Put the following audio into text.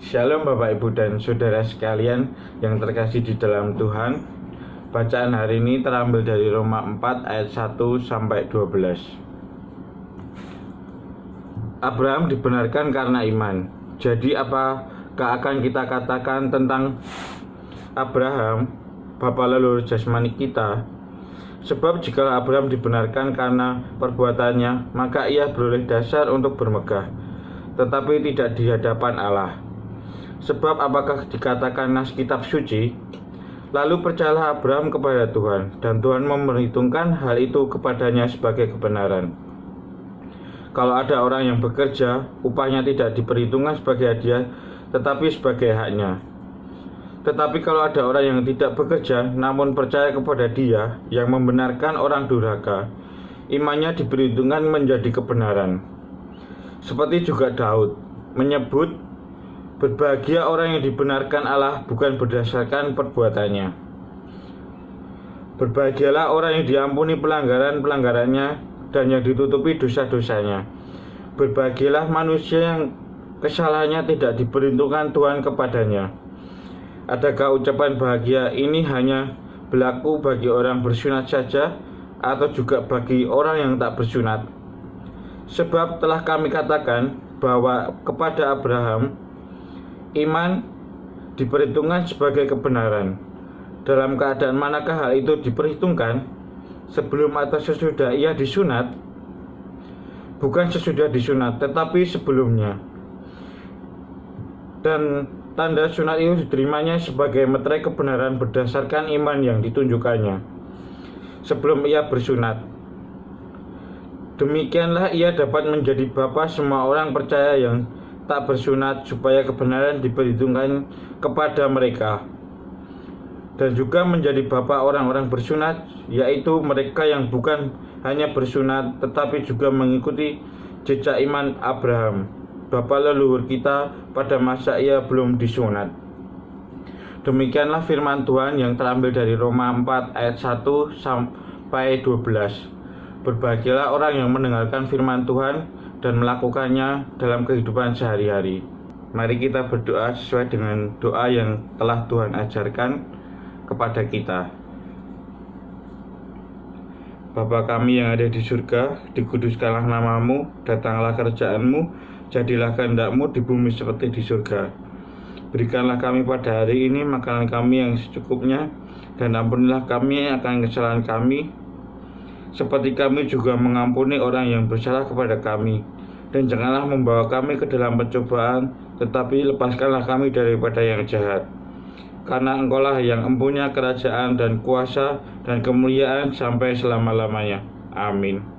Shalom Bapak Ibu dan Saudara sekalian yang terkasih di dalam Tuhan. Bacaan hari ini terambil dari Roma 4 ayat 1 sampai 12. Abraham dibenarkan karena iman. Jadi apakah akan kita katakan tentang Abraham, bapa leluhur jasmani kita? Sebab jika Abraham dibenarkan karena perbuatannya, maka ia beroleh dasar untuk bermegah, tetapi tidak di hadapan Allah. Sebab apakah dikatakan nas kitab suci, lalu percayalah Abraham kepada Tuhan, dan Tuhan memperhitungkan hal itu kepadanya sebagai kebenaran. Kalau ada orang yang bekerja, upahnya tidak diperhitungkan sebagai hadiah, tetapi sebagai haknya. Tetapi kalau ada orang yang tidak bekerja, namun percaya kepada Dia yang membenarkan orang durhaka, imannya diperhitungkan menjadi kebenaran. Seperti juga Daud menyebut, berbahagia orang yang dibenarkan Allah bukan berdasarkan perbuatannya. Berbahagialah orang yang diampuni pelanggaran-pelanggarannya dan yang ditutupi dosa-dosanya. Berbahagialah manusia yang kesalahannya tidak diperhitungkan Tuhan kepadanya. Adakah ucapan bahagia ini hanya berlaku bagi orang bersunat saja, atau juga bagi orang yang tak bersunat? Sebab telah kami katakan bahwa kepada Abraham iman diperhitungkan sebagai kebenaran. Dalam keadaan manakah hal itu diperhitungkan? Sebelum atau sesudah ia disunat? Bukan sesudah disunat, tetapi sebelumnya. Dan tanda sunat itu diterimanya sebagai meterai kebenaran berdasarkan iman yang ditunjukkannya sebelum ia bersunat. Demikianlah ia dapat menjadi bapa semua orang percaya yang tak bersunat, supaya kebenaran diperhitungkan kepada mereka, dan juga menjadi bapa orang-orang bersunat, yaitu mereka yang bukan hanya bersunat tetapi juga mengikuti jejak iman Abraham, bapa leluhur kita pada masa ia belum disunat. Demikianlah firman Tuhan yang terambil dari Roma 4 ayat 1 sampai 12. Berbahagialah orang yang mendengarkan firman Tuhan dan melakukannya dalam kehidupan sehari-hari. Mari kita berdoa sesuai dengan doa yang telah Tuhan ajarkan kepada kita. Bapa kami yang ada di surga, dikuduskanlah namamu, datanglah kerajaan-Mu, jadilah kehendak-Mu di bumi seperti di surga. Berikanlah kami pada hari ini makanan kami yang secukupnya, dan ampunilah kami akan kesalahan kami, seperti kami juga mengampuni orang yang bersalah kepada kami. Dan janganlah membawa kami ke dalam pencobaan, tetapi lepaskanlah kami daripada yang jahat. Karena Engkaulah yang mempunyai kerajaan dan kuasa dan kemuliaan sampai selama-lamanya. Amin.